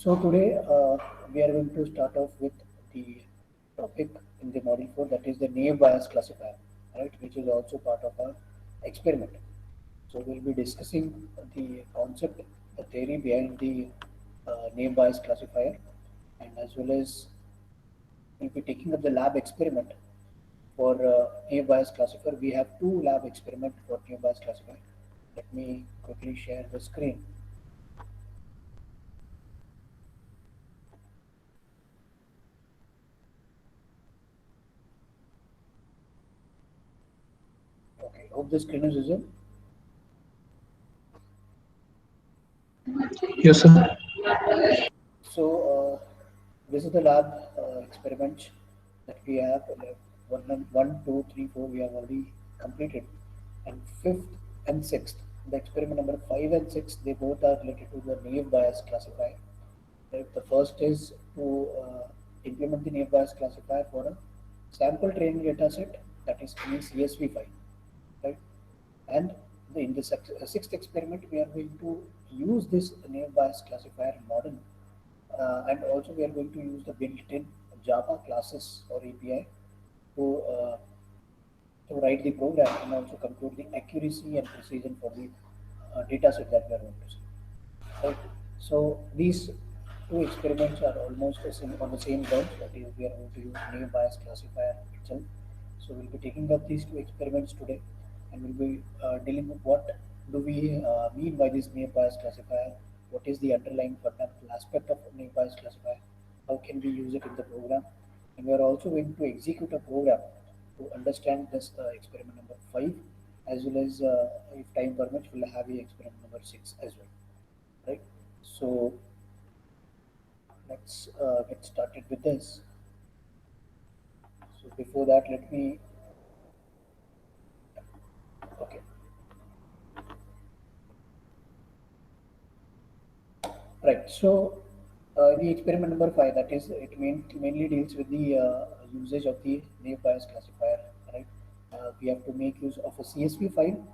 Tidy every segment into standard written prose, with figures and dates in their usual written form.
So today we are going to start off with the topic in the module 4, that is the naive Bayes classifier, right, which is also part of our experiment. So we'll be discussing the concept, the theory behind the naive Bayes classifier, and as well as we'll be taking up the lab experiment for naive Bayes classifier. We have two lab experiment for naive Bayes classifier. Let me quickly share the screen. Okay, hope the screen is visible. Yes, sir. So this is the lab experiment that we have. One, two, three, four we have already completed, and fifth and sixth, the experiment number 5 and 6, they both are related to the naive Bayes classifier. Right? The first is to implement the naive Bayes classifier for a sample training data set, that is CSV file, right? And in the sixth experiment, we are going to use this naive Bayes classifier model, and also we are going to use the built-in Java classes or API to write the program and also compute the accuracy and precision for the data set that we are going to see. Right. So these two experiments are almost on the same ground. That is, we are going to use naive Bayes classifier itself. So we'll be taking up these two experiments today, and we'll be dealing with what do we mean by this naive Bayes classifier. What is the underlying fundamental aspect of naive Bayes classifier? How can we use it in the program? And we are also going to execute a program to understand this experiment number 5, as well as if time permits, we'll have the experiment number 6 as well, right? So let's get started with this. So before that, let me, okay, right. So the experiment number 5, that is, it mainly deals with the usage of the naive Bayes classifier, right? We have to make use of a CSV file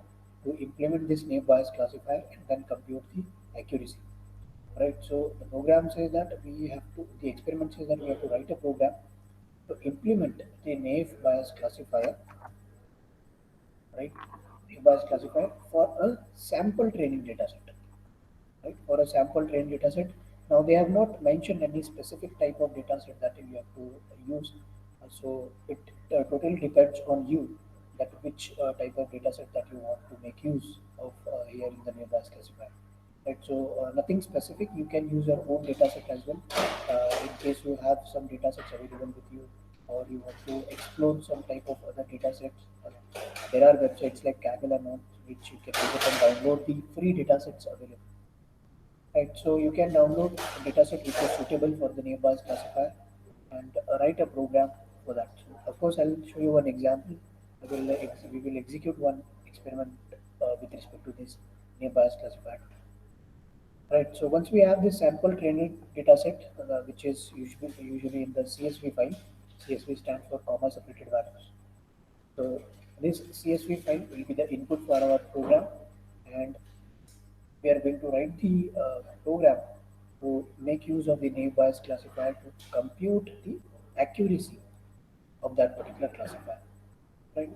to implement this naive Bayes classifier and then compute the accuracy, right? So the program says that the experiment says that we have to write a program to implement the naive Bayes classifier, right? Naive Bayes classifier for a sample training data set, right? For a sample training data set. Now they have not mentioned any specific type of data set that you have to use. So it totally depends on you that which type of data set that you want to make use of here in the naive Bayes classifier. Right, so nothing specific. You can use your own data set as well. In case you have some data sets available with you, or you want to explore some type of other data sets, there are websites like Kaggle and all, which you can visit and download the free data sets available. Right, so you can download a dataset which is suitable for the naive Bayes classifier and write a program for that. So of course, I'll show you one example. We will execute one experiment with respect to this naive Bayes classifier. Right, so once we have this sample training dataset, which is usually in the CSV file. CSV stands for comma separated values. So this CSV file will be the input for our program, and we are going to write the program to make use of the naive Bayes classifier to compute the accuracy of that particular classifier, right?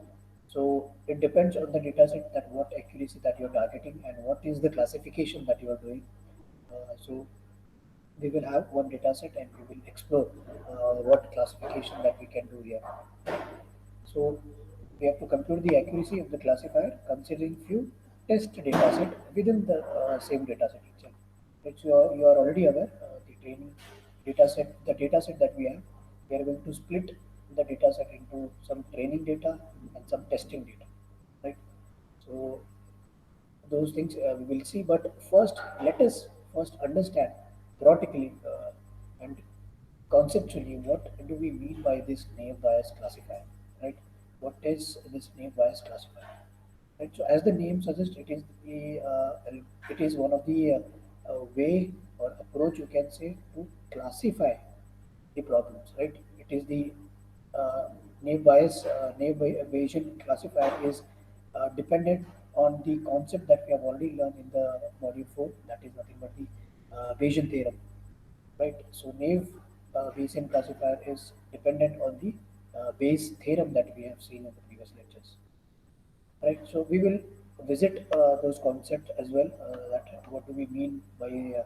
So it depends on the dataset that what accuracy that you're targeting and what is the classification that you are doing. So we will have one dataset and we will explore what classification that we can do here. So we have to compute the accuracy of the classifier considering few test dataset within the same dataset itself. Which you are already aware, the training dataset, the dataset that we are going to split the dataset into some training data and some testing data, right? So those things we will see, but first let us first understand theoretically and conceptually what do we mean by this naive Bayes classifier, right? What is this naive Bayes classifier, right? So as the name suggests, it is one of the way or approach, you can say, to classify the problems, right? It is the naive Bayesian classifier is dependent on the concept that we have already learned in the module 4, that is nothing but the Bayesian theorem, right? So Naive Bayesian classifier is dependent on the Bayes theorem that we have seen in the previous lectures, right? So we will visit those concepts as well. That what do we mean by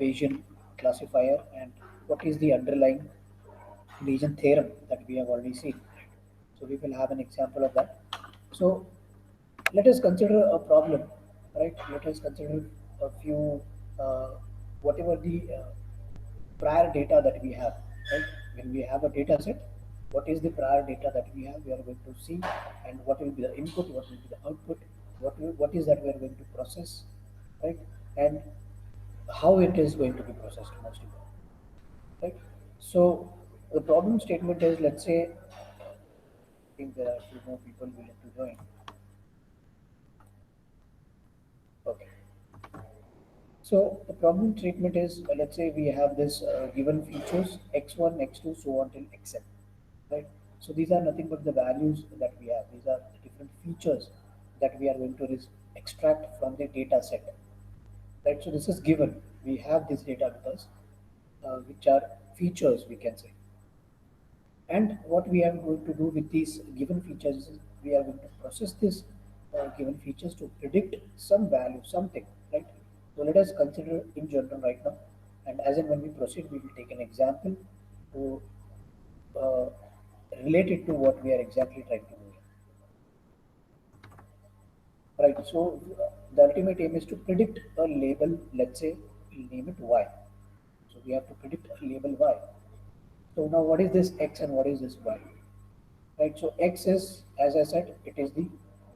Bayesian classifier and what is the underlying Bayesian theorem that we have already seen. So we will have an example of that. So let us consider a problem, right? Let us consider a few, uh, whatever the prior data that we have, right? When we have a data set, what is the prior data that we have? We are going to see, and what will be the input, what will be the output, what is that we are going to process, right? And how it is going to be processed, most important, right? So the problem statement is, let's say, I think there are a few more people willing to join. Okay. So the problem treatment is, let's say we have this given features x1, x2, so on till xn, right? So these are nothing but the values that we have. These are the different features that we are going to extract from the data set, right? So this is given. We have this data with us, which are features, we can say. And what we are going to do with these given features is we are going to process this given features to predict some value, something, right? So let us consider in general right now. And as and when we proceed, we will take an example to uh, relate it to what we are exactly trying to do. Right. So the ultimate aim is to predict a label. Let's say we'll name it Y. So we have to predict a label Y. So now what is this X and what is this Y? Right? So X is, as I said, it is the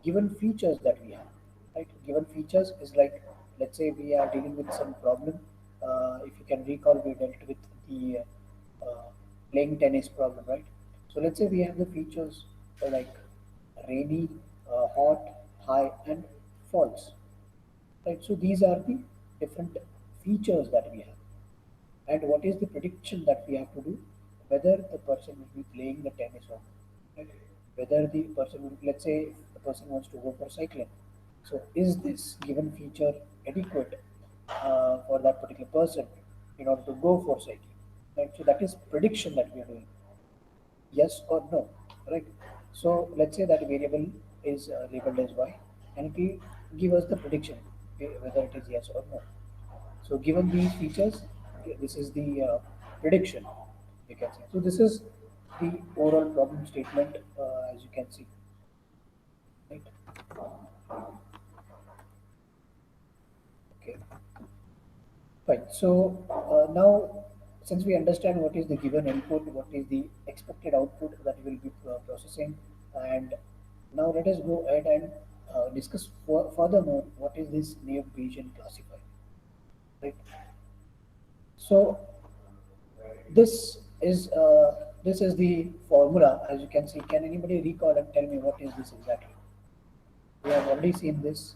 given features that we have, right? Given features is like, let's say we are dealing with some problem. If you can recall, we dealt with the playing tennis problem, right? So let's say we have the features like rainy, hot, high, and false, right? So these are the different features that we have. And what is the prediction that we have to do? Whether the person will be playing the tennis or not. Right? Whether the person will, let's say, if the person wants to go for cycling. So, is this given feature adequate for that particular person in order to go for cycling? Right? So, that is prediction that we are doing. Yes or no. Right? So, let's say that variable is labeled as y, and it will give us the prediction whether it is yes or no. So given these features, this is the prediction, you can say. So this is the overall problem statement, as you can see, right? Okay, fine. So now, since we understand what is the given input, what is the expected output that we will be processing, and now let us go ahead and discuss furthermore what is this Naive Bayesian classifier, right? So this is the formula, as you can see. Can anybody recall and tell me what is this exactly? We have already seen this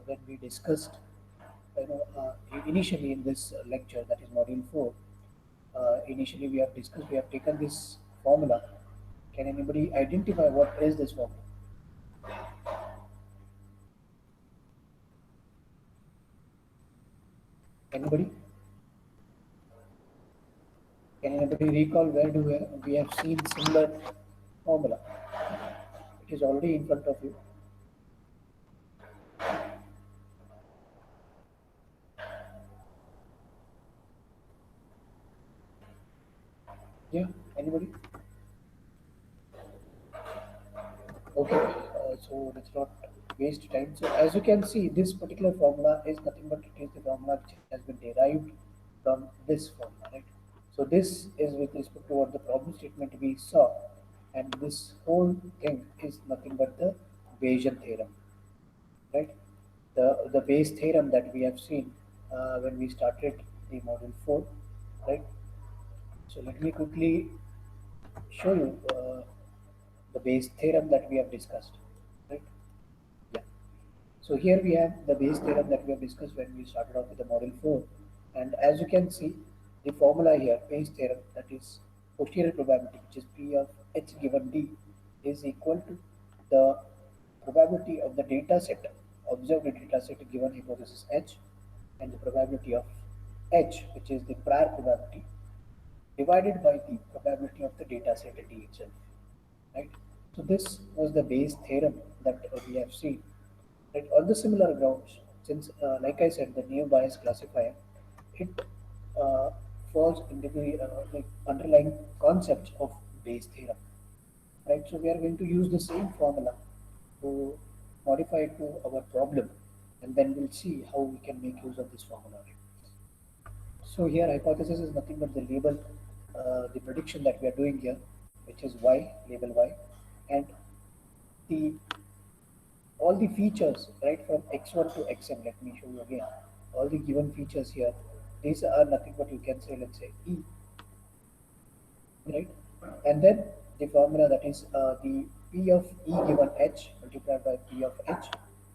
when we discussed, initially in this lecture, that is module 4. Initially, we have discussed, we have taken this formula. Can anybody identify what is this formula? Anybody? Can anybody recall where do we have seen similar formula? It is already in front of you. Yeah, anybody? Okay, so let's not waste time. So as you can see, this particular formula is nothing but it is the formula which has been derived from this formula, right? So this is with respect to what the problem statement we saw, and this whole thing is nothing but the Bayesian theorem, right? The Bayes theorem that we have seen when we started the module 4, right? So let me quickly show you the Bayes theorem that we have discussed, right? Yeah. So here we have the Bayes theorem that we have discussed when we started off with the model 4. And as you can see, the formula here, Bayes theorem, that is posterior probability, which is P of H given D, is equal to the probability of the data set, observed data set given hypothesis H, and the probability of h, which is the prior probability, divided by the probability of the data set D itself, right? So this was the Bayes theorem that we have seen. Right? On the similar grounds, since like I said, the naive Bayes classifier, it uh, falls into the like underlying concepts of Bayes theorem, right? So we are going to use the same formula to modify it to our problem, and then we'll see how we can make use of this formula. Right? So here hypothesis is nothing but the label, the prediction that we are doing here, which is y, label y, and the all the features right from x1 to xn. Let me show you again. All the given features here, these are nothing but you can say, let's say e, right? And then the formula that is the p of e given h multiplied by p of h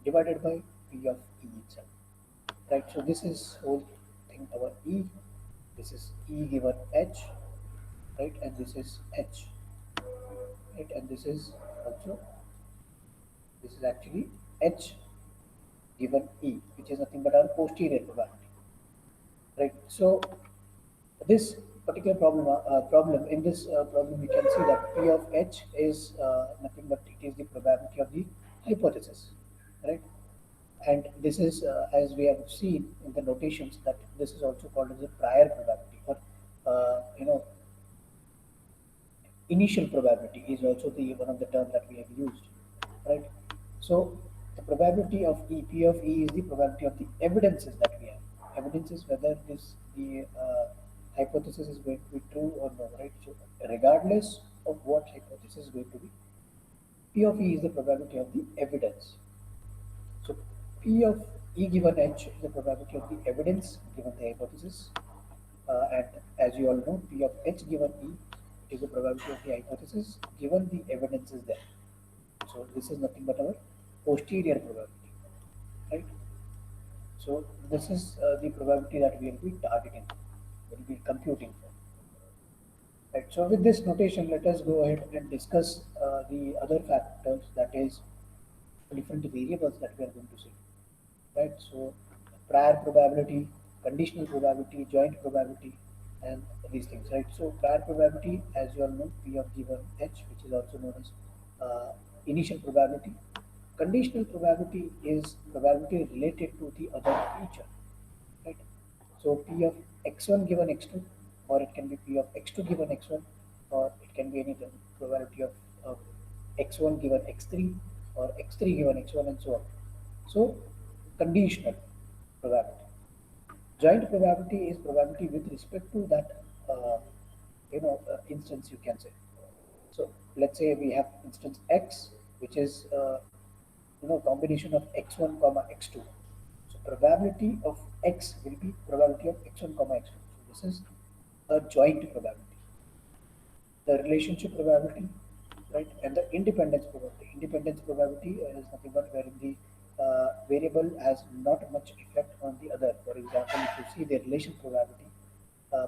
divided by p of e itself, right? So this is whole thing our e. This is e given h, right? And this is h, right? And this is also, this is actually h given e, which is nothing but our posterior probability, right? So this particular problem in this problem, we can see that p of h is nothing but it is the probability of the hypothesis, right? And this is as we have seen in the notations that this is also called as a prior probability, or initial probability is also the one of the term that we have used, right? So the probability of E, P of E is the probability of the evidences that we have. Evidences whether this the hypothesis is going to be true or no, right? So regardless of what hypothesis is going to be, P of E is the probability of the evidence. So P of E given H is the probability of the evidence given the hypothesis. And as you all know, P of H given E is the probability of the hypothesis given the evidence is there. So this is nothing but our posterior probability, right? So this is the probability that we will be targeting, will be computing for. Right. So with this notation, let us go ahead and discuss the other factors, that is different variables that we are going to see. Right. So prior probability, conditional probability, joint probability, and these things. Right. So prior probability, as you all know, P of given H, which is also known as initial probability. Conditional probability is probability related to the other feature, right? So P of x1 given x2, or it can be P of x2 given x1, or it can be anything, probability of x1 given x3, or x3 given x1, and so on. So conditional probability. Joint probability is probability with respect to that instance, you can say. So let's say we have instance x, which is combination of x1 comma x2. So probability of x will be probability of x1 comma x2. So this is a joint probability. The relationship probability, right, and the independence probability. Independence probability is nothing but wherein the variable has not much effect on the other. For example, if you see the relation probability,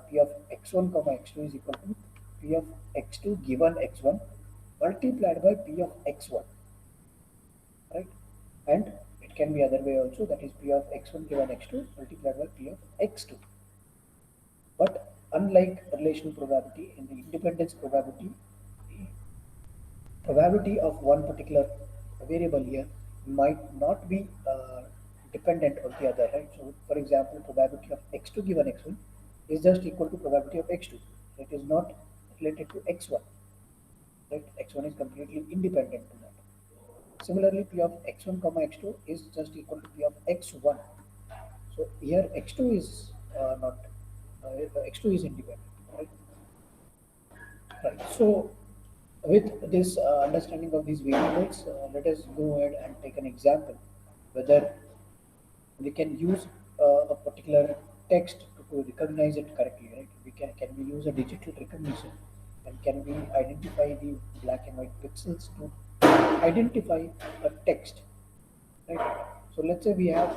p of x1 comma x2 is equal to p of x2 given x1 multiplied by p of x1, right? And it can be other way also, that is p of x1 given x2 multiplied by p of x2. But unlike relational probability, in the independence probability, the probability of one particular variable here might not be dependent on the other, right? So for example, probability of x2 given x1 is just equal to probability of x2. It is not related to x1, right? X1 is completely independent to that. Similarly, P of x1 comma x2 is just equal to P of x1. So here x2 is not x2 is independent, right? Right. So with this understanding of these variables, let us go ahead and take an example whether we can use a particular text to recognize it correctly, right? Can we use a digital recognition, and can we identify the black and white pixels to identify a text, right? So let's say we have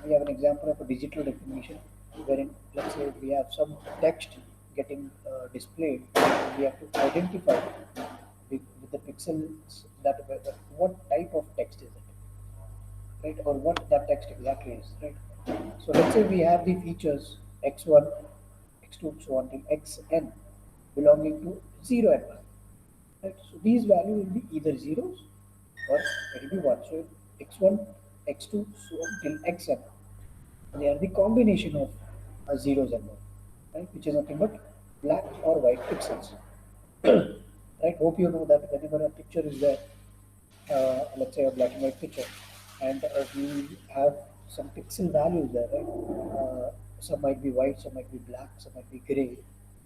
an example of a digital recognition wherein, let's say, we have some text getting displayed, and we have to identify with the pixels that what type of text is it, right? Or what that text exactly is, right? So let's say we have the features x1, x2, so on till xn belonging to 0 and 1. Right? So these values will be either zeros or it will be 1. So x1, x2, so on till xn. They are the combination of zeros and 1, right? Which is nothing but black or white pixels. Right? Hope you know that whenever a picture is there, let's say a black and white picture, and we have some pixel values there, right? Some might be white, some might be black, some might be gray,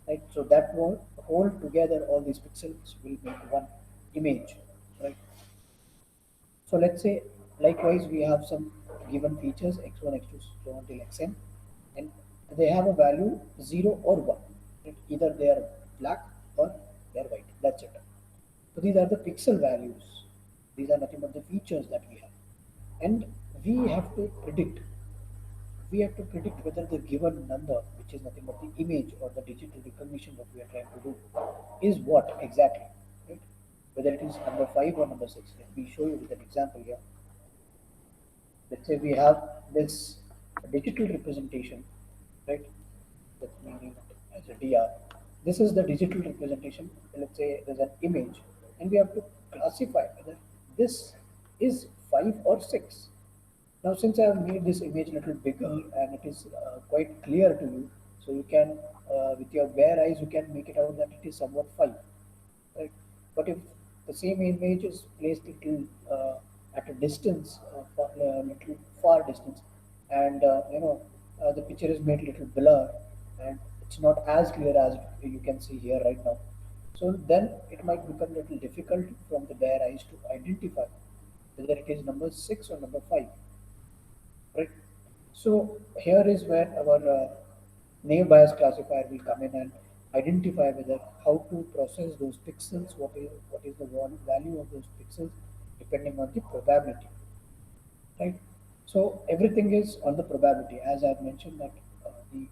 right? So that will hold together all these pixels will make one image, right? So let's say likewise we have some given features x1, x2, so on till xn, and they have a value 0 or 1. Right? Either they are black or they are white. That's it. So these are the pixel values. These are nothing but the features that we have. And we have to predict. We have to predict whether the given number, which is nothing but the image or the digital recognition that we are trying to do, is what exactly. Right? Whether it is number 5 or number 6. Let me show you with an example here. Let's say we have this digital representation, right? Let me name it as a DR. This is the digital representation. Let's say there's an image, and we have to classify whether this is 5 or 6. Now, since I have made this image a little bigger and it is quite clear to you, so you can, with your bare eyes, you can make it out that it is somewhat 5, right? But if the same image is placed little at a distance, little far distance, and the picture is made little blur, and it's not as clear as you can see here right now. So then it might become little difficult from the bare eyes to identify whether it is number 6 or number 5, right? So here is where our naive Bayes classifier will come in and identify whether how to process those pixels, what is the value of those pixels depending on the probability, right? So everything is on the probability, as I've mentioned that the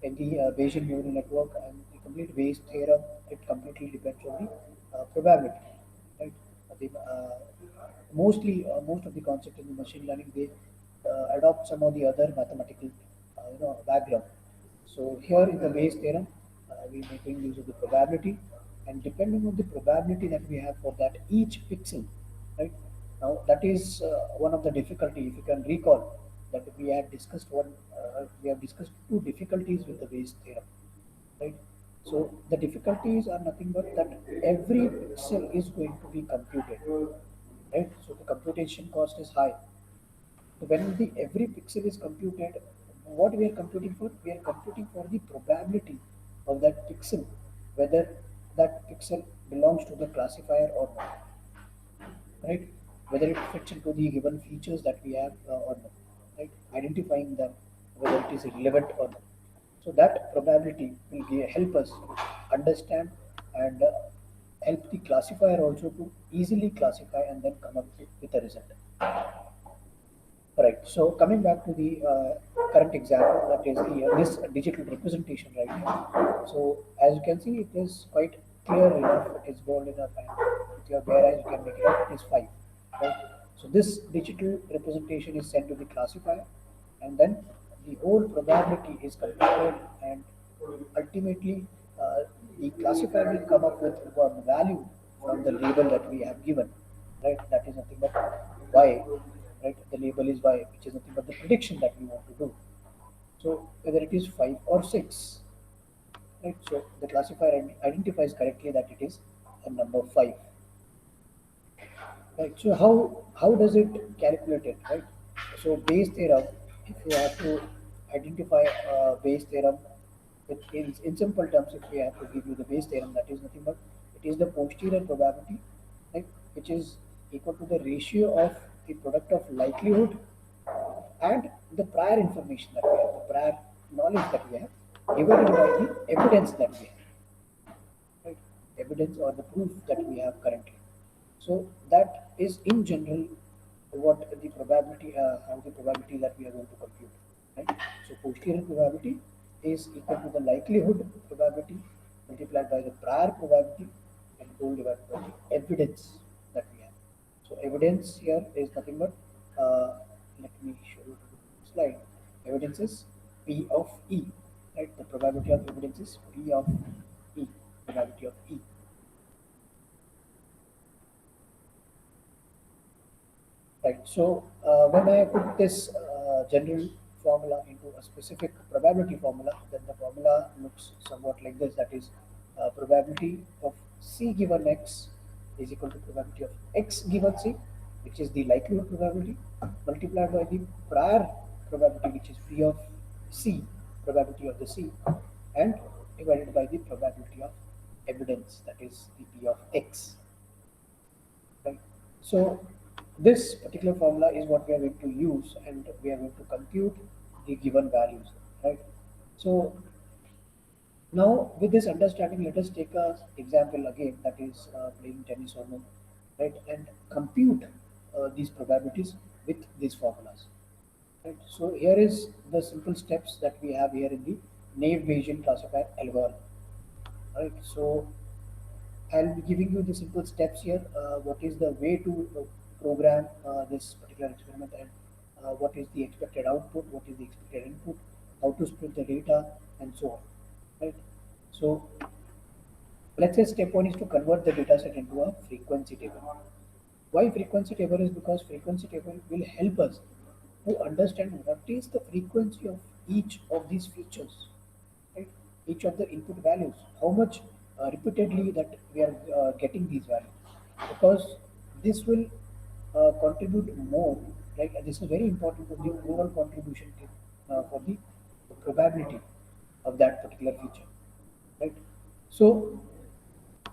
in the Bayesian neural network and the complete Bayes theorem, it completely depends on the probability, right? The, most of the concept in the machine learning they adopt some of the other mathematical background. So here in the Bayes theorem, we making use of the probability, and depending on the probability that we have for that each pixel, right? Now that is one of the difficulty. If you can recall that we have discussed two difficulties with the Bayes theorem, right? So the difficulties are nothing but that every pixel is going to be computed, right? So the computation cost is high. So when the every pixel is computed, what we are computing for? We are computing for the probability of that pixel, whether that pixel belongs to the classifier or not, right? Whether it fits into the given features that we have or not, right? Identifying them, whether it is relevant or not. So that probability will help us understand and help the classifier also to easily classify and then come up with a result. Right. So coming back to the current example, that is the this digital representation right here. So as you can see, it is quite clear enough. It is bold enough, and with your bare eyes you can make it out. It is 5. Right. So this digital representation is sent to the classifier, and then the whole probability is computed, and ultimately the classifier will come up with one value from the label that we have given, right? That is nothing but y, right? The label is y, which is nothing but the prediction that we want to do. So whether it is 5 or 6, right? So the classifier identifies correctly that it is a number 5, right? So how does it calculate it, right? So Bayes theorem, if you have to identify Bayes theorem, in simple terms, if we have to give you the Bayes theorem, that is nothing but it is the posterior probability, right, which is equal to the ratio of the product of likelihood and the prior information that we have, the prior knowledge that we have, divided by the evidence that we have, right? Evidence or the proof that we have currently. So that is in general what the probability, how the probability that we are going to compute, right? So posterior probability is equal to the likelihood probability multiplied by the prior probability and whole divided by the evidence that we have. So evidence here is nothing but, let me show you the slide. Evidence is P of E, right? The probability of evidence is P of E, probability of E. Right. So when I put this general formula into a specific probability formula, then the formula looks somewhat like this. That is, probability of C given X is equal to probability of X given C, which is the likelihood probability, multiplied by the prior probability, which is P of C, probability of the C, and divided by the probability of evidence, that is the P of X. Right. So this particular formula is what we are going to use, and we are going to compute the given values, right? So now with this understanding, let us take a example again, that is playing tennis or no, right? And compute these probabilities with these formulas, right? So here is the simple steps that we have here in the Naive Bayesian classifier algorithm, right? So I'll be giving you the simple steps here. What is the way to program this particular experiment, and what is the expected output, what is the expected input, how to split the data, and so on. Right. So let's say step one is to convert the data set into a frequency table. Why frequency table is because frequency table will help us to understand what is the frequency of each of these features, right? Each of the input values, how much repeatedly that we are getting these values, because this will contribute more, right? And this is very important for the overall contribution for the probability of that particular feature, right? So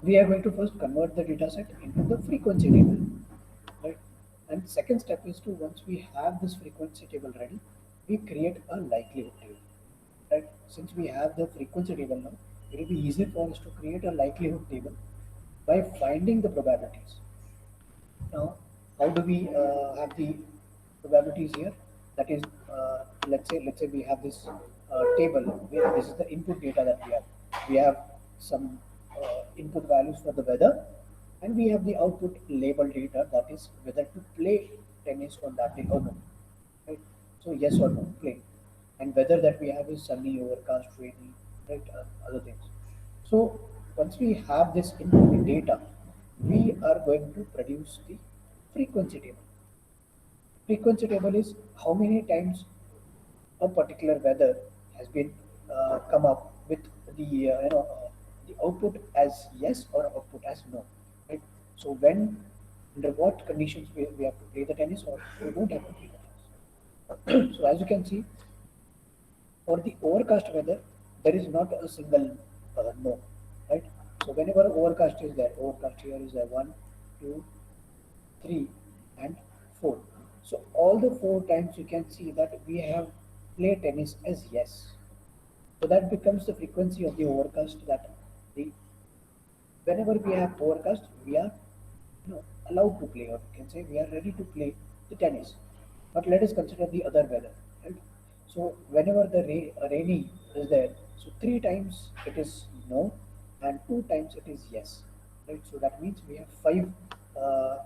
we are going to first convert the data set into the frequency table, right? And second step is to, once we have this frequency table ready, we create a likelihood table, right? Since we have the frequency table now, it will be easy for us to create a likelihood table by finding the probabilities. Now, how do we have the probabilities here? That is, let's say we have this table where this is the input data that we have. We have some input values for the weather, and we have the output label data, that is whether to play tennis on that day or no. Right? So yes or no, play. And weather that we have is sunny, overcast, rainy, right? Other things. So once we have this input data, we are going to produce the frequency table. Frequency table is how many times a particular weather has been come up with the the output as yes or output as no, right? So when, under what conditions we have to play the tennis, or we don't have to play the tennis. So as you can see, for the overcast weather, there is not a single no, right? So whenever overcast is there, overcast here is there 1, 2, 3, and 4. So all the 4 times you can see that we have play tennis as yes. So that becomes the frequency of the overcast, that the whenever we have overcast, we are allowed to play, or you can say we are ready to play the tennis. But let us consider the other weather, right? So whenever the rainy is there, so 3 times it is no, and 2 times it is yes, right? So that means we have five uh,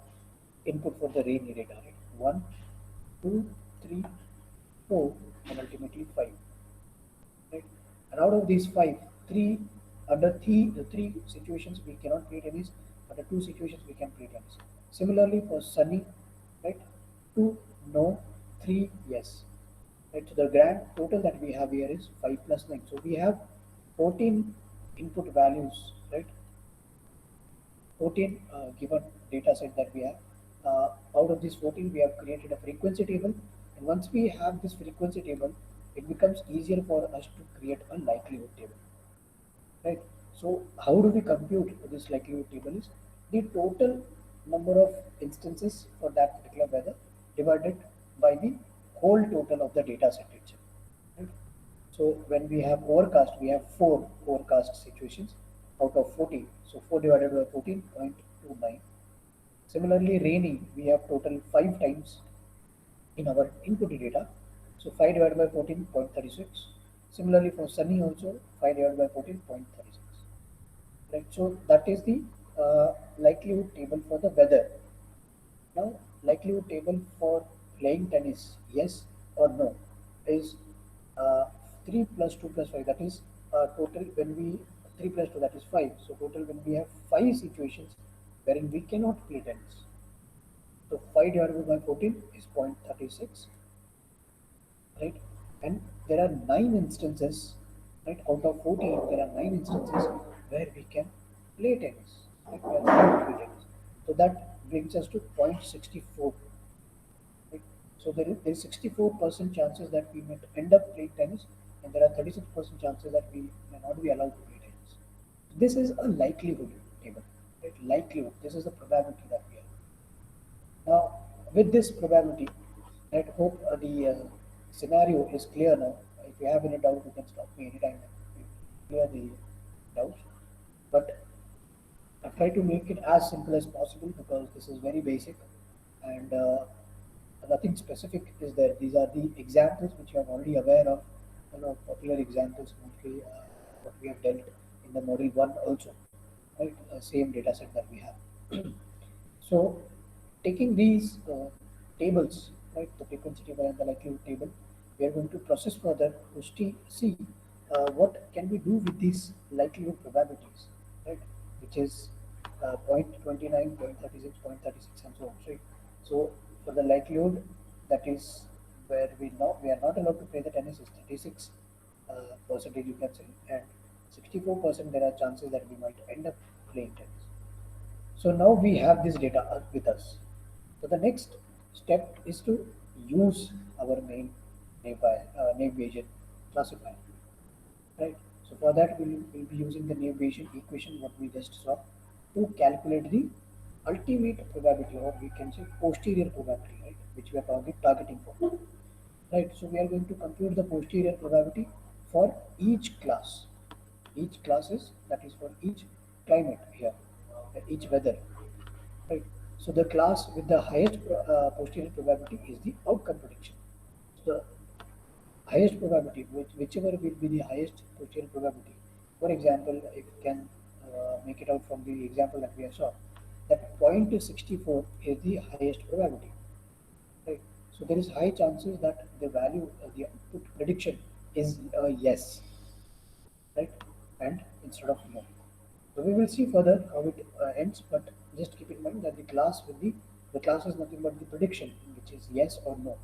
input for the rainy data, right? One, two, three, four, and ultimately five, right? And out of these five, three under the three situations we cannot play tennis, under two situations we can play tennis. Similarly for sunny, right? Two no, three yes. Right. So the grand total that we have here is 5 plus 9. So we have 14 input values, right? 14 given data set that we have. Out of these 14, we have created a frequency table. And once we have this frequency table, it becomes easier for us to create a likelihood table, right? So how do we compute this likelihood table is the total number of instances for that particular weather divided by the whole total of the data set itself, right? So when we have overcast, we have four overcast situations out of 14. So 4 divided by 14.29. Similarly, rainy, we have total 5 times in our input data. So 5 divided by 14.36. Similarly, for sunny also 5 divided by 14.36. Right. So that is the likelihood table for the weather. Now, likelihood table for playing tennis, yes or no, is uh, 3 plus 2 plus 5, that is total when we 3 plus 2, that is 5. So total when we have 5 situations wherein we cannot play tennis. So 5 divided by 14 is 0.36, right? And there are 9 instances, right? Out of 14, there are 9 instances where we can play tennis, right? We are allowed to play tennis. So that brings us to 0.64, right? So there is 64% chances that we might end up playing tennis, and there are 36% chances that we may not be allowed to play tennis. This is a likelihood table, right? Likelihood. This is the probability that we have. Now, with this probability, I hope the scenario is clear now. If you have any doubt, you can stop me anytime and clear the doubts. But I try to make it as simple as possible because this is very basic and nothing specific is there. These are the examples which you are already aware of, popular examples mostly what we have dealt in the model 1 also, right? Same data set that we have. So, taking these tables, right, the frequency table and the likelihood table, we are going to process further to see what can we do with these likelihood probabilities, right, which is 0.29, 0.36, 0.36, and so on. Right? So, for the likelihood, that is where we are not allowed to play the tennis is 36 percentage, you can say, and 64% there are chances that we might end up playing tennis. So now we have this data with us. So the next step is to use our main naive Bayesian classifier, right? So for that we'll be using the naive Bayesian equation what we just saw to calculate the ultimate probability, or we can say posterior probability, right? Which we are targeting for, right? So we are going to compute the posterior probability for each class. Each classes, that is for each climate here, each weather, right? So the class with the highest posterior probability is the outcome prediction. So the highest probability, whichever will be the highest posterior probability. For example, if you can make it out from the example that we have saw, that 0.64 is the highest probability, right? So there is high chances that the value, the output prediction is yes, right? And instead of no. So we will see further how it ends, but just keep in mind that the class is nothing but the prediction, which is yes or no.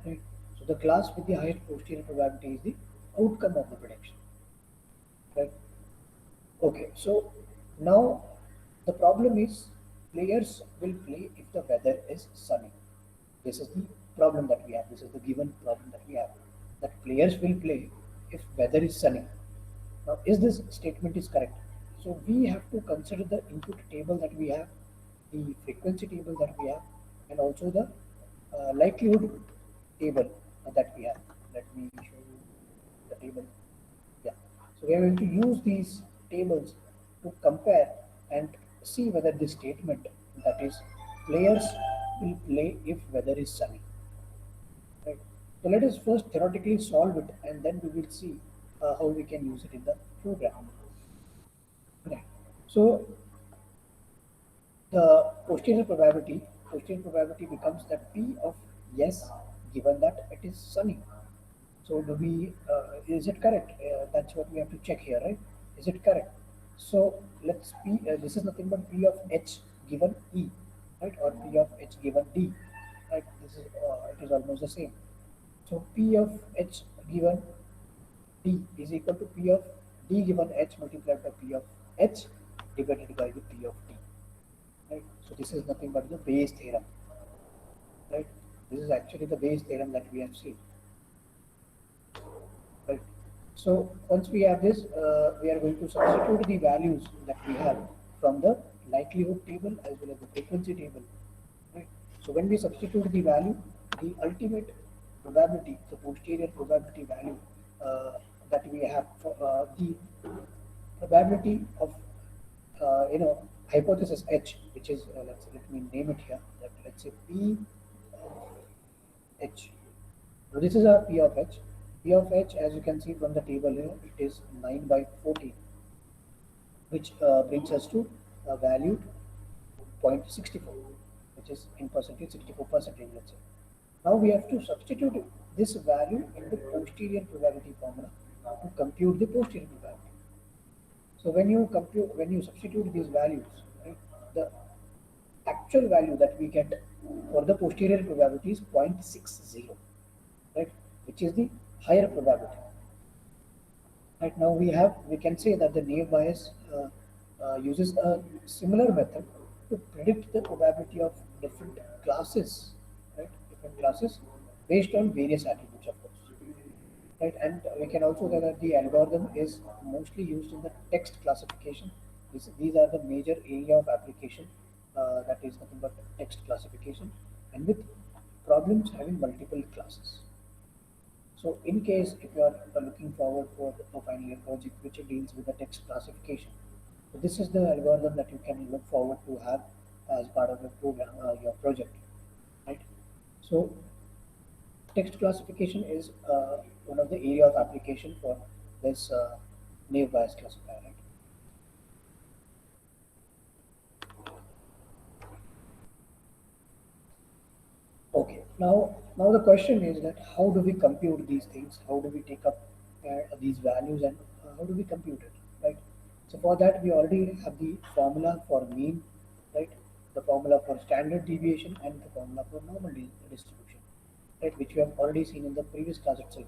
Right? So the class with the highest posterior probability is the outcome of the prediction. Right? Okay. So now the problem is players will play if the weather is sunny. This is the problem that we have. This is the given problem that we have. That players will play if weather is sunny. Now, is this statement is correct? So we have to consider the input table that we have, the frequency table that we have, and also the likelihood table that we have. Let me show you the table. Yeah. So we are going to use these tables to compare and see whether this statement, that is, players will play if weather is sunny. Right. So let us first theoretically solve it, and then we will see how we can use it in the program. Right. So the posterior probability becomes that P of yes, given that it is sunny. So do we, is it correct? That's what we have to check here, right? Is it correct? So let's P, this is nothing but P of H given E, right? Or P of H given D, right? This is, it is almost the same. So P of H given D is equal to P of D given H multiplied by P of H divided by the P of D, right? So this is nothing but the Bayes theorem, right? This is actually the Bayes theorem that we have seen, right? So once we have this, we are going to substitute the values that we have from the likelihood table as well as the frequency table, right? So when we substitute the value, the ultimate probability, the posterior probability value that we have for the probability of hypothesis H, which is let me name it here. Let's say P of H. So this is a P of H. P of H, as you can see from the table here, it is 9 by 14, which brings us to a value 0.64, which is in percentage 64 percentage. Let's say. Now we have to substitute this value in the posterior probability formula to compute the posterior probability. So when you substitute these values, right, the actual value that we get for the posterior probability is 0.60, right, which is the higher probability. Right now we can say that the naive Bayes uses a similar method to predict the probability of different classes, right? Different classes based on various attributes, of course, right? And we can also say that the algorithm is mostly used in the text classification. These are the major area of application, that is nothing but text classification, and with problems having multiple classes. So in case if you are looking forward for a final year project which deals with the text classification, so this is the algorithm that you can look forward to have as part of your program, your project, right? So text classification is one of the area of application for this naive Bayes classifier, right? Okay, now the question is that how do we compute these things? How do we take up these values and how do we compute it, right? So for that we already have the formula for mean, right? The formula for standard deviation and the formula for normal distribution, right? Which we have already seen in the previous class itself,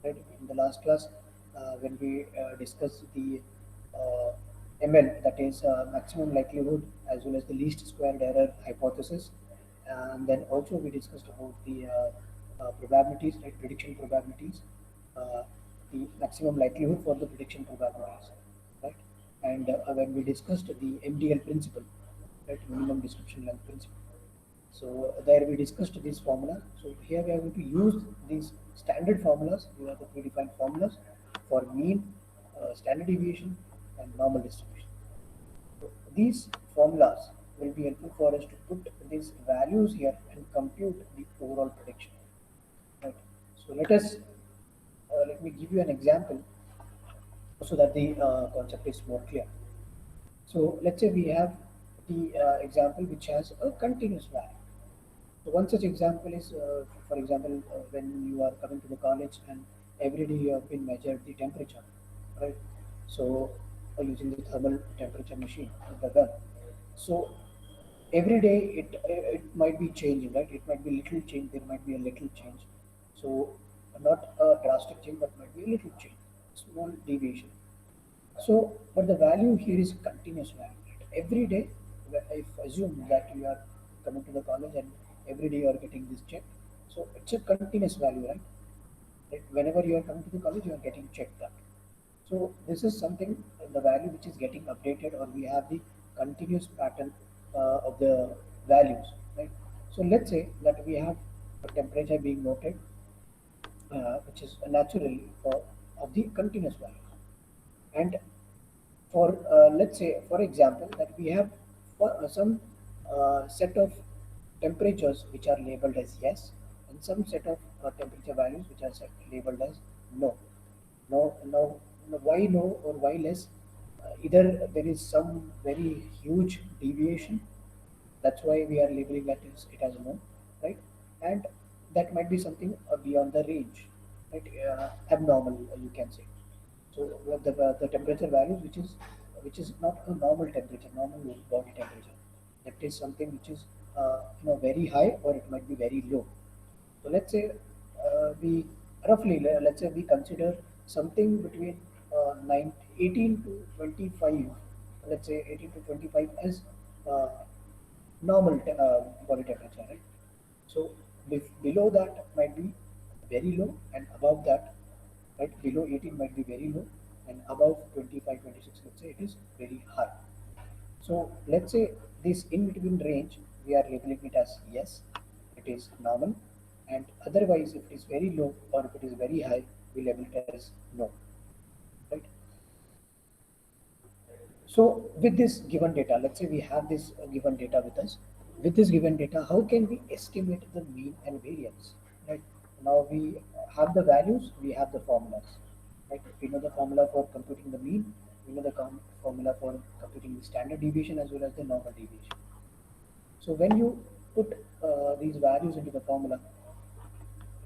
right? In the last class, when we discussed the uh, ML, that is maximum likelihood as well as the least squared error hypothesis, and then also we discussed about the probabilities, like prediction probabilities, uh, the maximum likelihood for the prediction probabilities, right? And when we discussed the MDL principle, right, minimum description length principle. So there we discussed this formula. So here we are going to use these standard formulas. These are the predefined formulas for mean, standard deviation, and normal distribution. So these formulas will be helpful for us to put these values here and compute the overall prediction. Right. So let me give you an example so that the concept is more clear. So let's say we have the example which has a continuous value. So one such example is, for example, when you are coming to the college and every day you have been measured the temperature, right? So using the thermal temperature machine, the gun. So every day it might be changing, right? It might be little change. There might be a little change. So not a drastic change, but might be a little change, small deviation. So, but the value here is continuous value. Right? Every day, if assume that you are coming to the college and every day you are getting this check, so it's a continuous value, right? Like whenever you are coming to the college, you are getting checked that. So this is something the value which is getting updated, or we have the continuous pattern of the values, right? So let's say that we have a temperature being noted, which is naturally of the continuous value, and for let's say for example that we have some set of temperatures which are labeled as yes, and some set of temperature values which are labeled as no. No, why no or why less? Either there is some very huge deviation, that's why we are labeling that it as no, right? And that might be something beyond the range, right? Abnormal, you can say. So the temperature values which is not a normal temperature, normal body temperature. That is something which is very high or it might be very low. So let's say we roughly let's say we consider something between 18 to 25. Let's say 18 to 25 as uh, normal body temperature, right? So below that might be very low, and above that, right, below 18 might be very low, and above 25, 26, let's say it is very high. So let's say this in between range, we are labeling it as yes, it is normal, and otherwise if it is very low or if it is very high, we label it as no, right? So with this given data, let's say we have this given data with us. With this given data, how can we estimate the mean and variance? Right now we have the values, we have the formulas. Right, we know the formula for computing the mean, we know the formula for computing the standard deviation as well as the normal deviation. So when you put these values into the formula,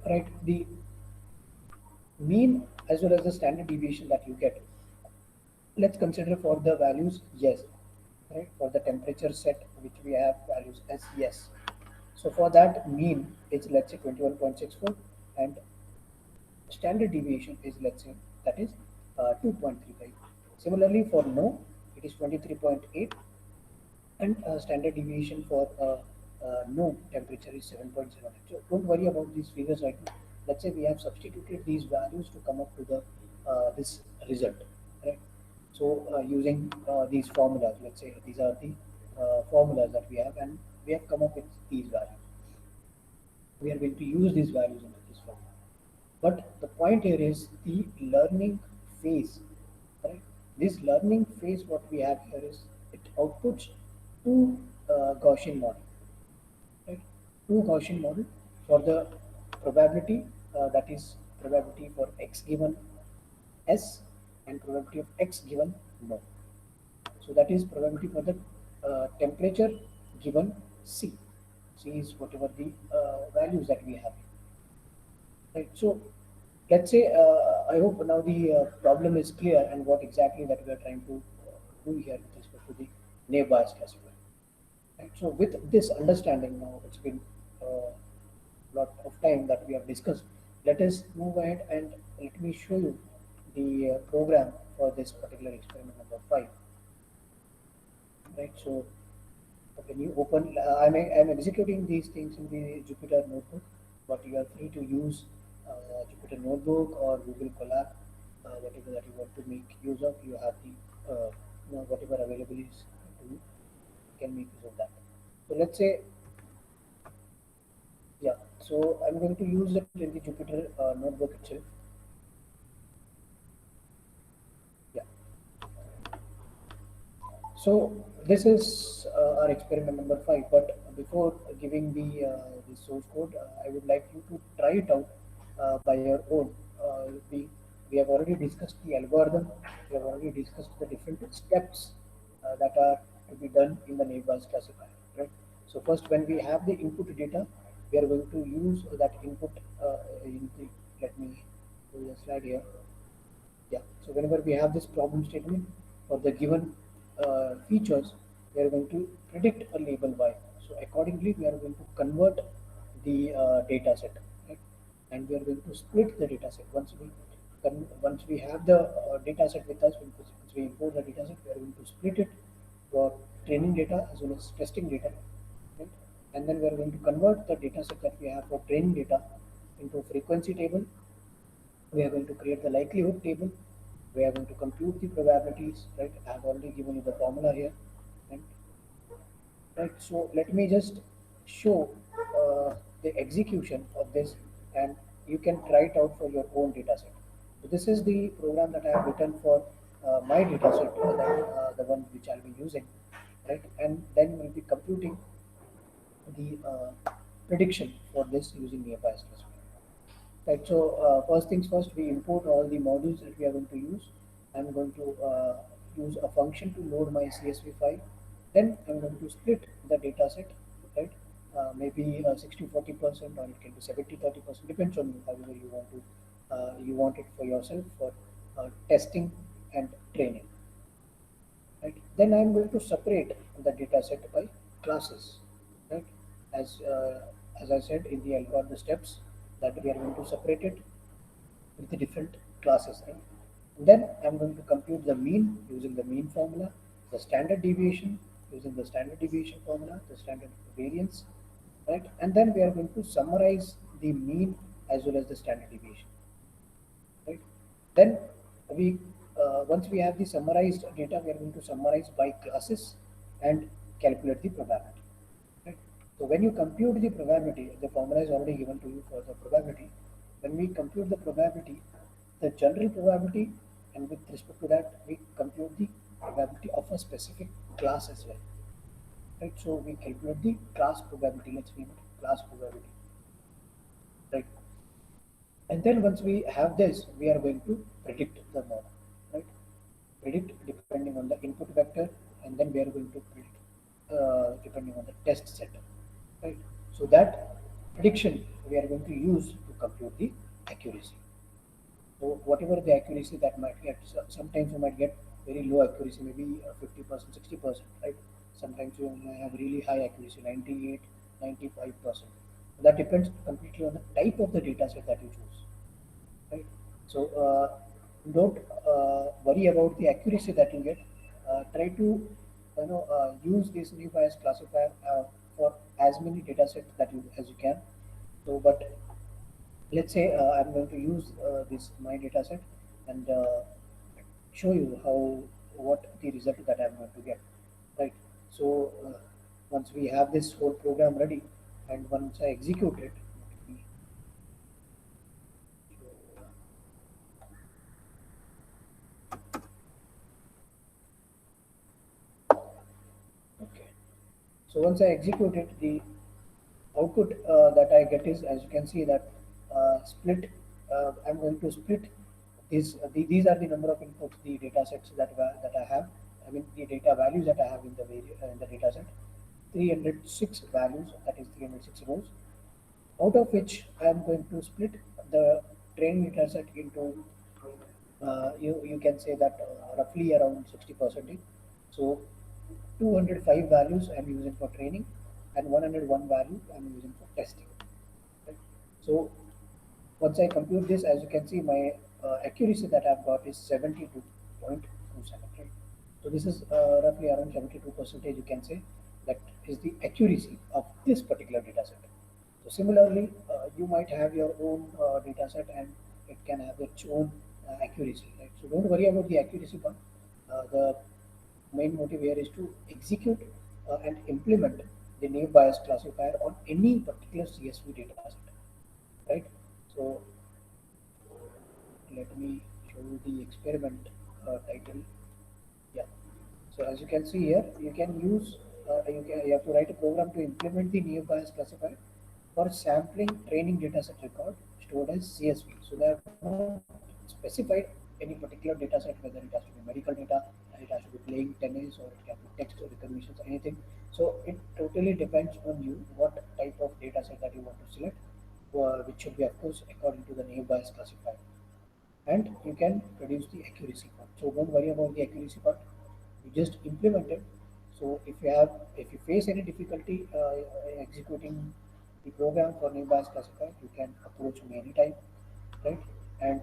right, the mean as well as the standard deviation that you get. Let's consider for the values yes, right? For the temperature set which we have values as yes. So for that mean is let's say 21.64 and standard deviation is let's say that is 2.35. Similarly for no it is 23.8 and standard deviation for no temperature is 7.09. So don't worry about these figures right now. Let's say we have substituted these values to come up to the this result, right? So using these formulas, let's say these are the formulas that we have, and we have come up with these values. We are going to use these values in this formula. But the point here is the learning phase, right? This learning phase, what we have here is it outputs two Gaussian model, right? Two Gaussian model for the probability, that is probability for x given s and probability of x given no. So that is probability for the temperature given c. C is whatever the values that we have. Right. So let's say I hope now the problem is clear and what exactly that we are trying to do here with respect to the naive Bayes classifier. Right. So with this understanding now, it's been a lot of time that we have discussed. Let us move ahead and let me show you the program for this particular experiment number 5. Right. So when you open, I'm executing these things in the Jupyter notebook, but you are free to use Jupyter notebook or Google Colab, whatever that you want to make use of. You have the whatever available is to you, can make use of that. So let's say, yeah. So I'm going to use it in the Jupyter notebook itself. Yeah. So this is our experiment number 5. But before giving the source code, I would like you to try it out by your own. We have already discussed the algorithm. We have already discussed the different steps that are to be done in the neighbors classifier. Right. So first, when we have the input data, we are going to use that input in the. Let me do the slide here. Yeah. So whenever we have this problem statement for the given features, we are going to predict a label y. So accordingly, we are going to convert the data set, right? And we are going to split the data set. Once we have the data set with us, once we import the data set, we are going to split it for training data as well as testing data, right? And then we are going to convert the data set that we have for training data into a frequency table. We are going to create the likelihood table. We are going to compute the probabilities, right? I have already given you the formula here, right? Right. So let me just show the execution of this, and you can try it out for your own data set. So this is the program that I have written for my data set, the one which I'll be using, right? And then we'll be computing the prediction for this using nearby classifier. Right. So first things first, we import all the modules that we are going to use. I'm going to use a function to load my CSV file. Then I'm going to split the data set, right? Maybe 60-40% or it can be 70-30%, depends on you, however you want to you want it for yourself for testing and training. Right. Then I'm going to separate the data set by classes, right? As as I said in the algorithm steps that we are going to separate it with the different classes, right? And then I'm going to compute the mean using the mean formula, the standard deviation using the standard deviation formula, the standard variance, right? And then we are going to summarize the mean as well as the standard deviation, right? Then we once we have the summarized data, we are going to summarize by classes and calculate the probability. Right? So when you compute the probability, the formula is already given to you for the probability. When we compute the probability, the general probability, and with respect to that, we compute the probability of a specific class as well. Right? So we calculate the class probability. Let's name it class probability. Right? And then once we have this, we are going to predict the model. Right? Predict depending on the input vector, and then we are going to predict depending on the test set, right? So that prediction we are going to use to compute the accuracy. So whatever the accuracy that might get, sometimes you might get very low accuracy, maybe 50%, 60%, right? Sometimes you may have really high accuracy, 98, 95%. That depends completely on the type of the data set that you choose, right? So don't worry about the accuracy that you get. Try to use this new bias classifier for as many data sets that you as you can. So, but let's say I'm going to use this my data set and show you how what the result that I'm going to get, right? So once we have this whole program ready and once I execute it, let me show. Okay, so once I execute it, the output that I get is, as you can see, that split. I'm going to split these are the number of inputs, the data sets that I have. I mean the data values that I have in the data set. 306 values, that is 306 rows. Out of which I am going to split the training data set into you can say that roughly around 60%. So 205 values I'm using for training and 101 value I'm using for testing. Right? So once I compute this, as you can see, my accuracy that I've got is 72.27. Right? So this is roughly around 72 percentage. You can say that is the accuracy of this particular data set. So similarly, you might have your own data set and it can have its own accuracy. Right? So don't worry about the accuracy part. The main motive here is to execute and implement the naive Bayes classifier on any particular CSV data set, right? So let me show you the experiment title. Yeah. So as you can see here, you can use you have to write a program to implement the naive Bayes classifier for sampling training dataset record stored as CSV. So they have not specified any particular dataset, whether it has to be medical data, it has to be playing tennis, or it can be text recognitions, anything. So it totally depends on you what type of dataset that you want to select, which should be of course according to the naive Bayes classifier, and you can produce the accuracy part. So don't worry about the accuracy part. You just implement it. So if you face any difficulty executing the program for new Bayes classifier, you can approach me anytime, right? And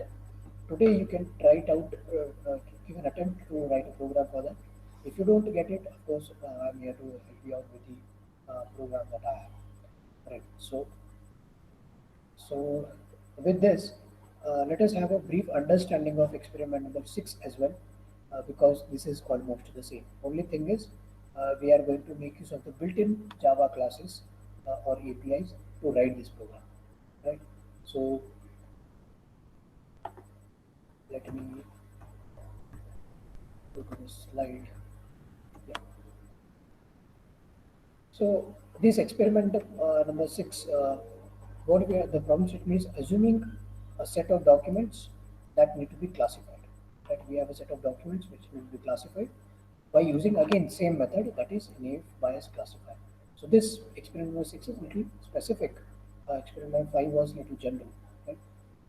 today you can try it out. You can attempt to write a program for that. If you don't get it, of course, I'm here to help you out with the program that I have. Right. So with this, let us have a brief understanding of experiment number 6 as well, because this is almost the same. Only thing is, we are going to make use of the built-in Java classes or APIs to write this program, right? So let me go to this slide. Yeah. So this experiment number 6, what we are, the problem statement is assuming a set of documents that need to be classified. That we have a set of documents which will be classified by using again same method, that is naive Bayes classifier. So this experiment number 6 is little specific. Experiment 5 was little general. Right?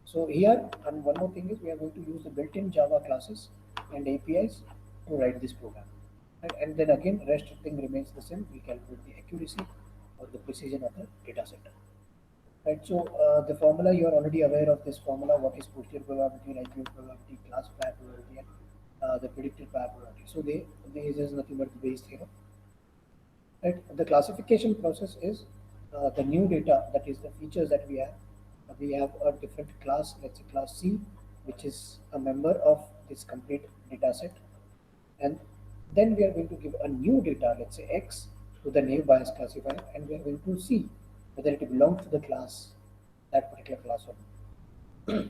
So here, and one more thing is we are going to use the built-in Java classes and APIs to write this program. Right? And then again, rest thing remains the same. We calculate the accuracy or the precision of the data set. Right. So the formula, you are already aware of this formula. What is posterior probability, likelihood probability, classifier probability, and the predicted prior probability. So this is nothing but the base theorem. Right. The classification process is the new data, that is the features that we have. We have a different class, let's say class C, which is a member of this complete data set, and then we are going to give a new data, let's say X, to the naive Bayes classifier, and we are going to see whether it belongs to the class, that particular class or not.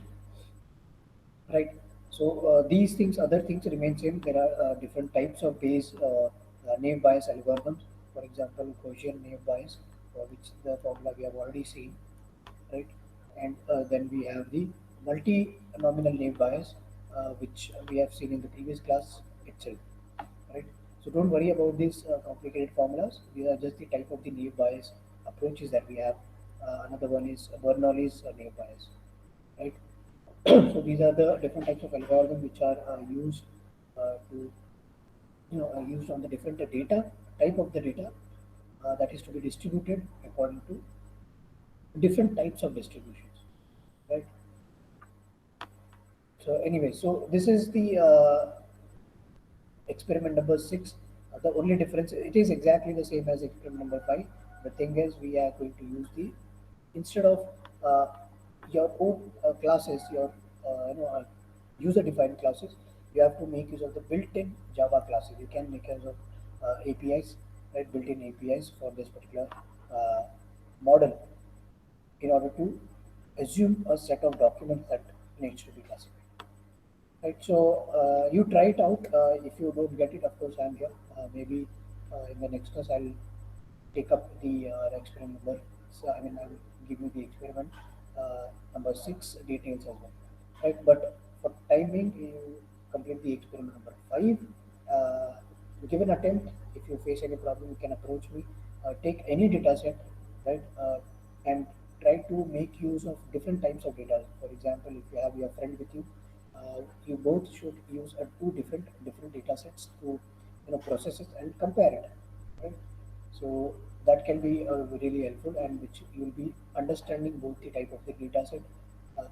Right. So these things, other things remain same. There are different types of base name bias algorithms. For example, Gaussian name bias, for which the formula we have already seen, right? And then we have the multi-nominal name bias, which we have seen in the previous class itself, right? So don't worry about these complicated formulas. These are just the type of the naive bias approaches that we have. Another one is Bernoulli's naive bias, right? So these are the different types of algorithms which are used to used on the different data type of the data that is to be distributed according to different types of distributions, right? So anyway, so this is the experiment number 6. The only difference, it is exactly the same as experiment number 5. The thing is, we are going to use the, instead of uh, your own classes, your user defined classes, you have to make use of the built-in Java classes. You can make use of APIs, right? Built-in APIs for this particular uh, model in order to assume a set of documents that needs to be classified. Right, so you try it out. If you don't get it, of course, I'm here. Maybe in the next class, I'll take up the experiment number. So, I mean, I'll give you the experiment number 6 details as well. Right, but for time being, you complete the experiment number 5. Uh, Give an attempt. If you face any problem, you can approach me. Take any data set, right, and try to make use of different types of data. For example, if you have your friend with you, you both should use two different data sets to process it and compare it, right? So that can be really helpful, and which you will be understanding both the type of the data set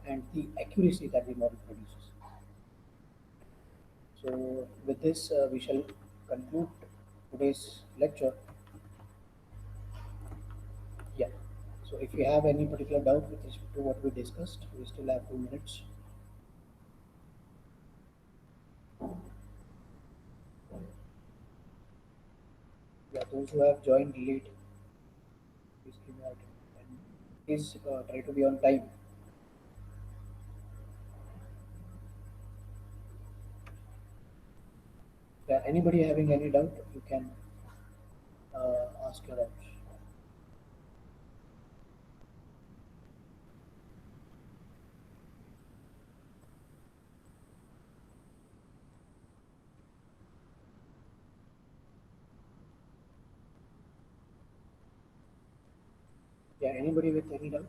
and the accuracy that the model produces. So with this, we shall conclude today's lecture. Yeah. So if you have any particular doubt with respect to what we discussed, we still have 2 minutes. Yeah, those who have joined late, please give me out. And please try to be on time. Yeah, anybody having any doubt, you can ask your doubts. Yeah, anybody with any doubt?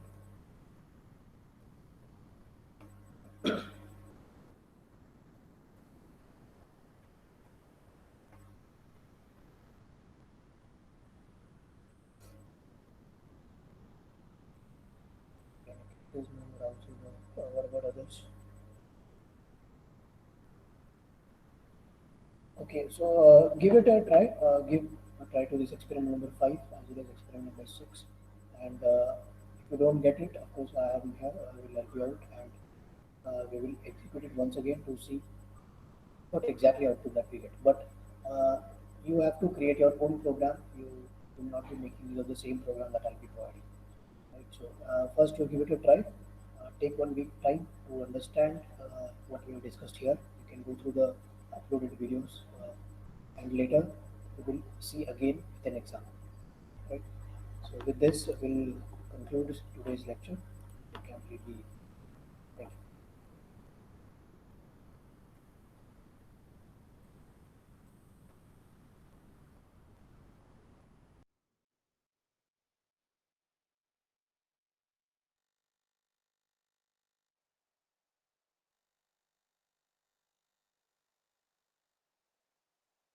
Yeah, please no also. What about others? Okay, so give it a try. Give a try to this experiment number 5 as well as experiment number 6. And if you don't get it, of course, I am here. I will help you out, and we will execute it once again to see what exactly output that we get. But uh, you have to create your own program. You will not be making use of the same program that I'll be providing. Right. So first, you give it a try. Take 1 week time to understand what we have discussed here. You can go through the uploaded videos, and later we will see again with an example. Right. So with this, we'll conclude today's lecture. You can leave the